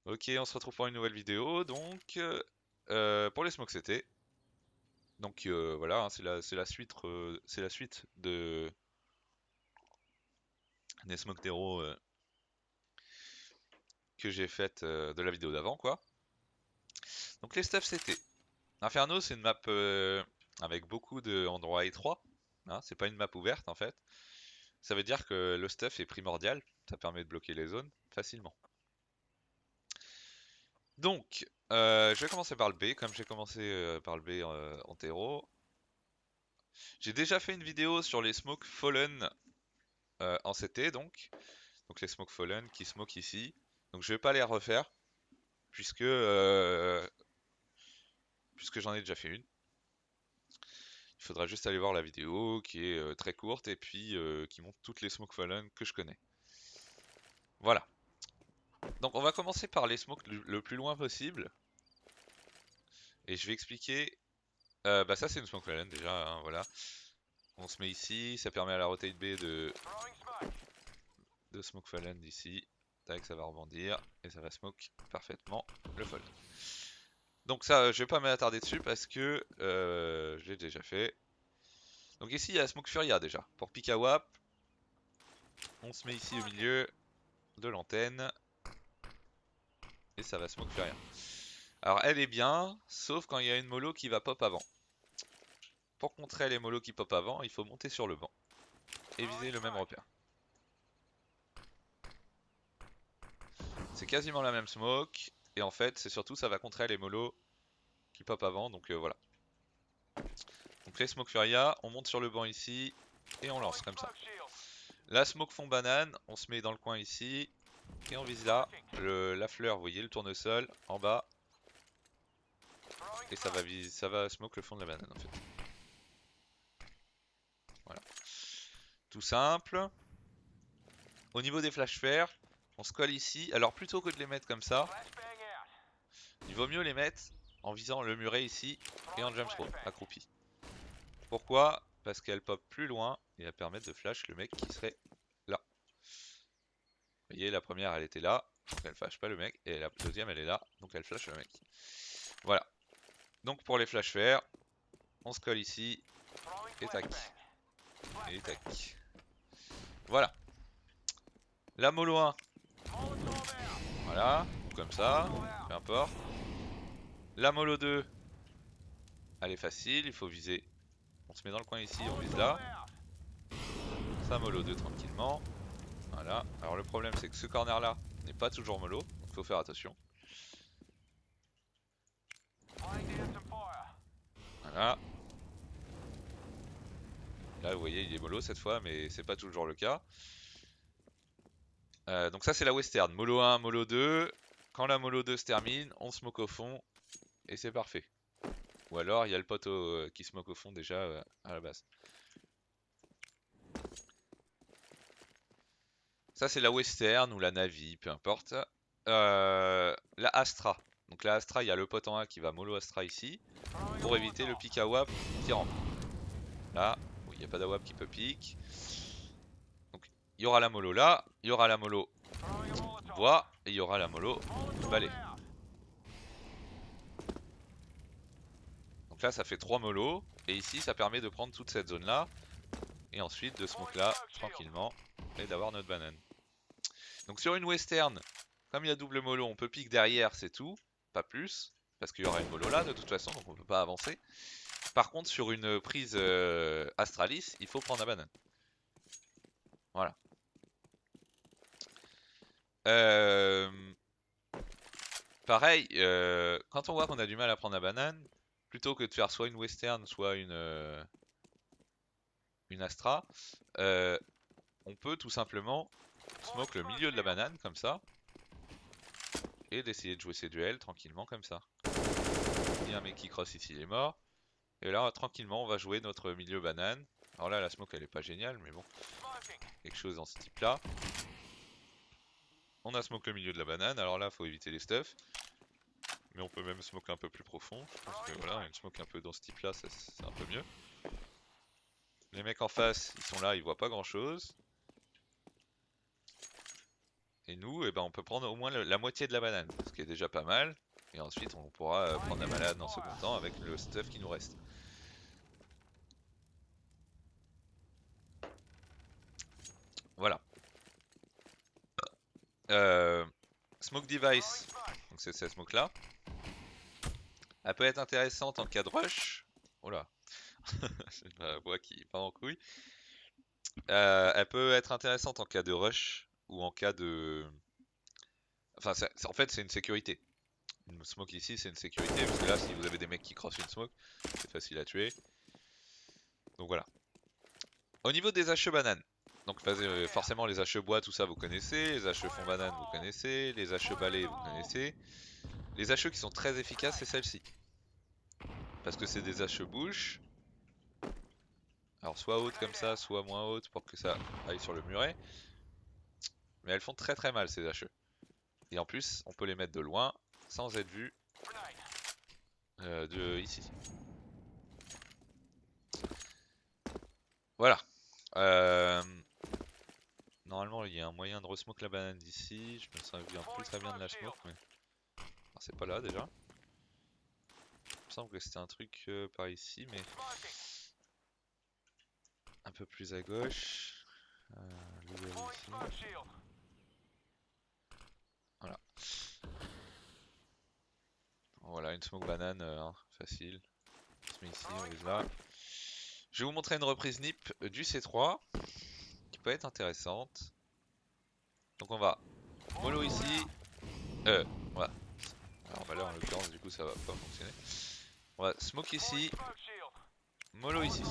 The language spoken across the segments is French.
Ok, on se retrouve pour une nouvelle vidéo, donc pour les smokes CT. Donc voilà, hein, c'est la suite des smokes d'héros que j'ai faite de la vidéo d'avant, quoi. Donc les stuff CT. Inferno, c'est une map avec beaucoup d'endroits étroits, hein, c'est pas une map ouverte en fait. Ça veut dire que le stuff est primordial, ça permet de bloquer les zones facilement. Donc, je vais commencer par le B, comme j'ai commencé par le B en terreau. J'ai déjà fait une vidéo sur les smokes Fallen en CT, donc les smokes Fallen qui smoke ici. Donc je vais pas les refaire, puisque, puisque j'en ai déjà fait une. Il faudra juste aller voir la vidéo qui est très courte et puis qui montre toutes les smokes Fallen que je connais. Voilà. Donc on va commencer par les smokes le plus loin possible. Et je vais expliquer. Bah ça c'est une smoke Fallen déjà, hein, voilà. On se met ici, ça permet à la rotate B de smoke Fallen d'ici. Tac, ça va rebondir et ça va smoke parfaitement le fold. Donc ça, je vais pas m'attarder dessus parce que je l'ai déjà fait. Donc ici, il y a Smoke Furia déjà. Pour pick à WAP, on se met ici au milieu de l'antenne et ça va Smoke Furia. Alors elle est bien, sauf quand il y a une mollo qui va pop avant. Pour contrer les mollos qui pop avant, il faut monter sur le banc et viser le même repère. C'est quasiment la même smoke, et en fait, c'est surtout ça va contrer les mollos qui pop avant, donc voilà. Donc les Smoke Furia, on monte sur le banc ici, et on lance comme ça. La smoke fond banane, on se met dans le coin ici, et on vise là, la fleur, vous voyez le tournesol, en bas, et ça va smoke le fond de la banane en fait. Voilà. Tout simple. Au niveau des flash fer, on se colle ici, alors plutôt que de les mettre comme ça, il vaut mieux les mettre en visant le muret ici, et en jump throw, accroupi. Pourquoi? Parce qu'elles pop plus loin, et elles permettent de flash le mec qui serait là. Vous voyez, la première elle était là, donc elle flash pas le mec, et la deuxième elle est là, donc elle flash le mec. Voilà. Donc pour les flash fer, on se colle ici, et tac. Et tac. Voilà. La mollo 1. Voilà, ou comme ça, peu importe. La mollo 2, elle est facile, il faut viser. On se met dans le coin ici, on vise là. Ça mollo 2 tranquillement. Voilà. Alors le problème c'est que ce corner là n'est pas toujours mollo, donc il faut faire attention. Voilà. Là vous voyez il est mollo cette fois, mais c'est pas toujours le cas. Donc ça c'est la western. Mollo 1, mollo 2. Quand la mollo 2 se termine, on smoke au fond. Et c'est parfait. Ou alors il y a le poteau qui smoke au fond déjà à la base. Ça c'est la western ou la navy, peu importe. La Astra. Donc la Astra, il y a le pote en A qui va mollo Astra ici. Pour éviter le pick à WAP qui rentre. Là, il n'y a pas d'AWAP qui peut pick. Donc il y aura la mollo là, il y aura la mollo bois et il y aura la mollo balai. Donc là ça fait 3 mollos. Et ici ça permet de prendre toute cette zone là. Et ensuite de smoke là tranquillement. Et d'avoir notre banane. Donc sur une western, comme il y a double mollo, on peut pique derrière, c'est tout, pas plus, parce qu'il y aura une mollo là de toute façon, donc on peut pas avancer. Par contre, sur une prise Astralis, il faut prendre la banane. Voilà. Euh, Pareil, quand on voit qu'on a du mal à prendre la banane, plutôt que de faire soit une western, soit une Astra, on peut tout simplement smoke le milieu de la banane, comme ça, et d'essayer de jouer ses duels tranquillement, comme ça. Il y a un mec qui cross ici, il est mort. Et là, tranquillement, on va jouer notre milieu banane. Alors là, la smoke, elle est pas géniale, mais bon, quelque chose dans ce type-là. On a smoke le milieu de la banane, alors là, faut éviter les stuffs. Mais on peut même smoke un peu plus profond. Je pense que voilà, une smoke un peu dans ce type-là, c'est un peu mieux. Les mecs en face, ils sont là, ils voient pas grand-chose. Et nous, eh ben, on peut prendre au moins la moitié de la banane, ce qui est déjà pas mal. Et ensuite, on pourra prendre la banane en second temps avec le stuff qui nous reste. Voilà. Smoke device, donc c'est cette smoke là. Elle peut être intéressante en cas de rush. Oh là, c'est la voix qui part en couille. Elle peut être intéressante en cas de rush ou en cas de. Enfin, en fait, c'est une sécurité. Une smoke ici, c'est une sécurité parce que là, si vous avez des mecs qui crossent une smoke, c'est facile à tuer. Donc voilà. Au niveau des HE bananes, donc forcément les HE bois, tout ça vous connaissez, les HE fond banane vous connaissez, les HE balais vous connaissez. Les HE qui sont très efficaces, c'est celle-ci. Parce que c'est des HE bouche. Alors soit hautes comme ça, soit moins hautes pour que ça aille sur le muret. Mais elles font très très mal ces HE. Et en plus, on peut les mettre de loin, sans être vu de ici. Voilà. Normalement, il y a un moyen de resmoke la banane d'ici. Je me souviens plus très bien de la smoke, mais c'est pas là déjà. Il me semble que c'était un truc par ici, mais un peu plus à gauche. Ici. Voilà. Voilà, une smoke banane, facile. On se met ici, on vise là. Je vais vous montrer une reprise NIP du C3 qui peut être intéressante. Donc on va mollo ici. Voilà. Alors bah là en l'occurrence du coup ça va pas fonctionner. On va smoke ici. Mollo ici.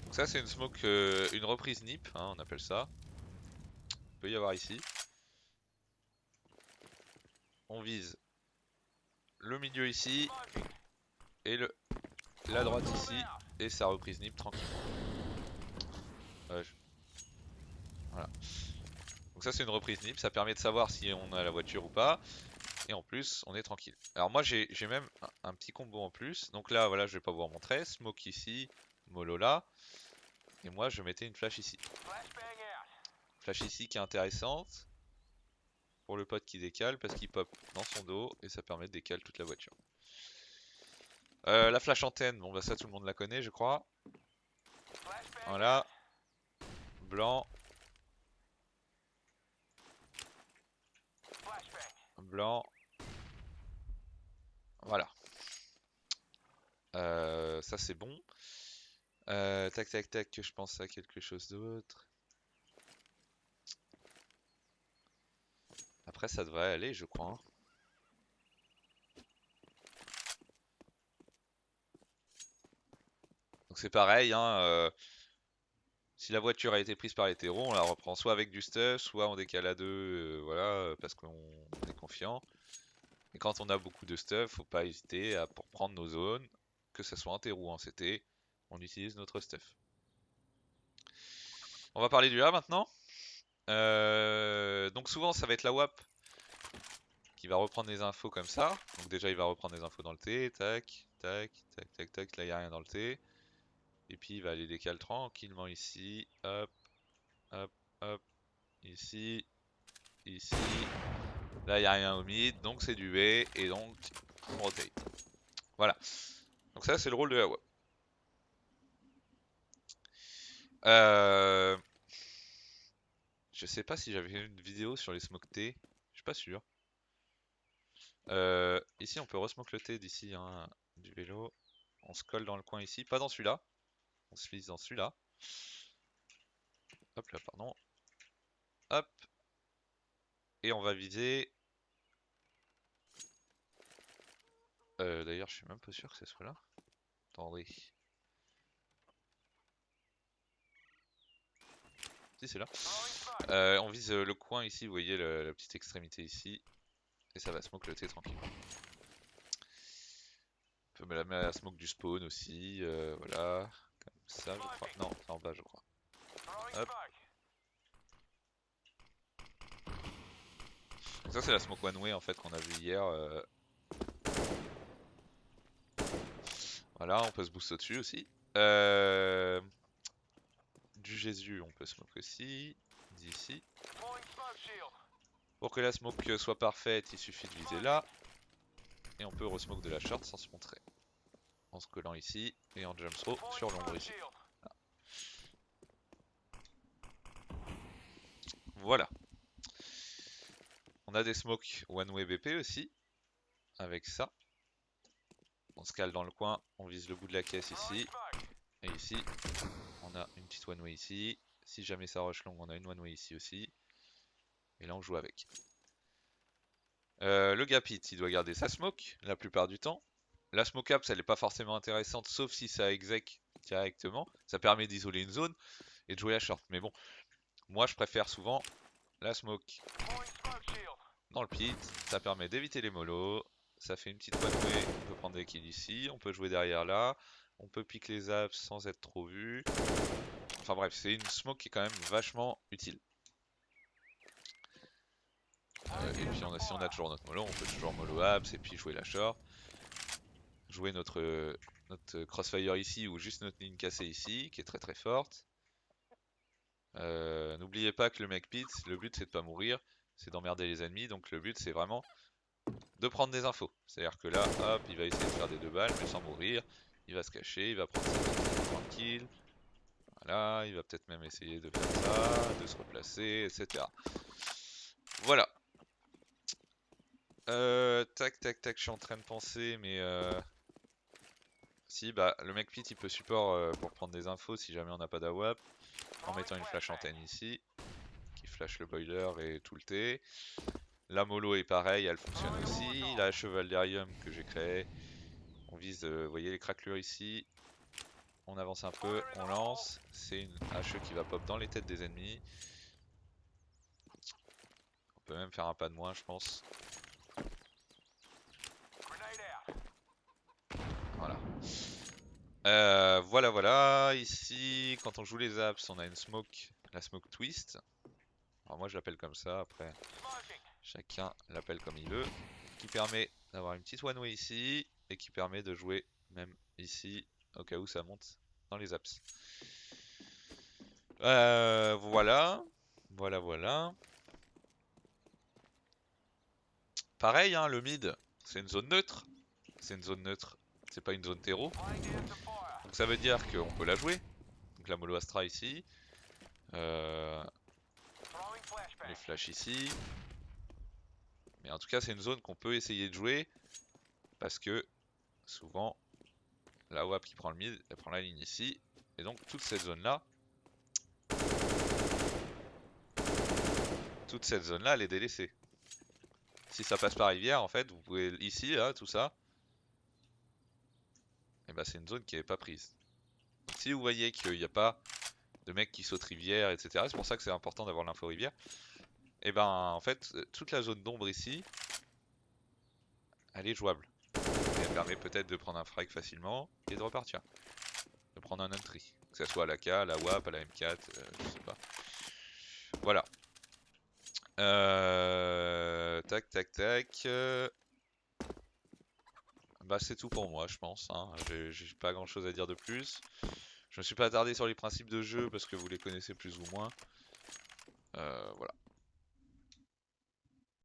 Donc ça c'est une smoke, une reprise NIP, hein, on appelle ça. Il peut y avoir ici. On vise le milieu ici et la droite ici et sa reprise NIP tranquillement. Voilà. Donc ça c'est une reprise NIP, ça permet de savoir si on a la voiture ou pas. Et en plus on est tranquille. Alors moi j'ai même un petit combo en plus. Donc là voilà, je vais pas vous remontrer. Smoke ici, mollo là. Et moi je mettais une flash ici. Flash ici qui est intéressante pour le pote qui décale parce qu'il pop dans son dos et ça permet de décaler toute la voiture. La flash antenne, bon bah ça tout le monde la connaît je crois. Voilà. Blanc. Blanc. Voilà. Ça c'est bon. Tac tac tac, que je pense à quelque chose d'autre. Après ça devrait aller je crois. Hein. Donc c'est pareil, hein, si la voiture a été prise par les terreaux, on la reprend soit avec du stuff, soit on décale à deux, voilà, parce qu'on est confiant. Et quand on a beaucoup de stuff, faut pas hésiter à pour prendre nos zones, que ce soit en terreau ou en CT, on utilise notre stuff. On va parler du A maintenant. Donc souvent ça va être la WAP qui va reprendre les infos comme ça. Donc déjà il va reprendre les infos dans le T, tac, tac, tac, tac, tac, là il n'y a rien dans le T. Et puis il va aller décaler tranquillement ici, hop, hop, hop, ici, ici. Là il n'y a rien au mid, donc c'est du B, et donc on rotate. Voilà. Donc ça c'est le rôle de la WAP. Je sais pas si j'avais une vidéo sur les smoke T, je suis pas sûr. Ici on peut resmoke le T d'ici hein, du vélo. On se colle dans le coin ici, pas dans celui-là. On se vise dans celui-là. Hop là, pardon. Hop. Et on va viser. D'ailleurs, je suis même pas sûr que ce soit là. Attendez. Si, c'est là. On vise le coin ici, vous voyez la petite extrémité ici. Et ça va smoke le T tranquillement. On peut mettre la smoke du spawn aussi. Voilà. Comme ça, je crois. Non, c'est en bas, je crois. Hop. Donc ça, c'est la smoke one way en fait qu'on a vu hier. Voilà, on peut se boost au-dessus aussi. du Jésus, on peut smoke aussi, d'ici. Pour que la smoke soit parfaite, il suffit de viser là. Et on peut resmoke de la short sans se montrer. En se collant ici et en jump throw sur l'ombre ici. Voilà. On a des smokes one way BP aussi. Avec ça. On se cale dans le coin, on vise le bout de la caisse ici. Et ici, on a une petite one way ici. Si jamais ça rush long, on a une one way ici aussi. Et là on joue avec. Le gap hit, il doit garder sa smoke la plupart du temps. La smoke up, ça n'est pas forcément intéressante, sauf si ça exec directement. Ça permet d'isoler une zone et de jouer à short. Mais bon, moi je préfère souvent la smoke dans le pit. Ça permet d'éviter les mollos. Ça fait une petite one way. On peut prendre des kills ici. On peut jouer derrière là. On peut pick les apps sans être trop vu. Enfin bref, c'est une smoke qui est quand même vachement utile. Et puis si on a toujours notre mollo, on peut toujours mollo apps et puis jouer la short. Jouer notre crossfire ici ou juste notre ligne cassée ici, qui est très très forte. N'oubliez pas que le mec pit, le but c'est de pas mourir, c'est d'emmerder les ennemis, donc le but c'est vraiment de prendre des infos. C'est-à-dire que là, hop, il va essayer de faire des 2 balles, mais sans mourir, il va se cacher, il va prendre sa balles tranquille. Voilà, il va peut-être même essayer de faire ça, de se replacer, etc. Voilà. Tac, tac, tac, je suis en train de penser, mais si, bah, le mec pit il peut support pour prendre des infos si jamais on n'a pas d'AWAP, en mettant une flash antenne ici, qui flash le boiler et tout le T. La mollo est pareil, elle fonctionne aussi. La chevalderium que j'ai créé, on vise, vous voyez les craquelures ici. On avance un peu, on lance. C'est une HE qui va pop dans les têtes des ennemis. On peut même faire un pas de moins, je pense. Voilà. Voilà. Ici, quand on joue les apps, on a une smoke, la smoke twist. Alors moi je l'appelle comme ça, après chacun l'appelle comme il veut. Qui permet d'avoir une petite one way ici, et qui permet de jouer même ici, au cas où ça monte dans les apps. Voilà. Pareil, hein, le mid, c'est une zone neutre. C'est une zone neutre, c'est pas une zone terreau. Donc ça veut dire qu'on peut la jouer. Donc la mollo Astra ici. Les flashs ici. Mais en tout cas, c'est une zone qu'on peut essayer de jouer. Parce que souvent, la WAP qui prend le mid, elle prend la ligne ici. Et donc toute cette zone là, elle est délaissée. Si ça passe par rivière, en fait, vous pouvez ici, là, tout ça. Et bah c'est une zone qui est pas prise. Donc, si vous voyez qu'il n'y a pas de mecs qui sautent rivière, etc. C'est pour ça que c'est important d'avoir l'info rivière. Et ben en fait, toute la zone d'ombre ici, elle est jouable. Et elle permet peut-être de prendre un frag facilement et de repartir. De prendre un entry. Que ce soit à la K, à la WAP, à la M4, je sais pas. Voilà. Tac, tac, tac. Bah c'est tout pour moi, je pense. Hein. J'ai pas grand chose à dire de plus. Je me suis pas attardé sur les principes de jeu parce que vous les connaissez plus ou moins. Voilà.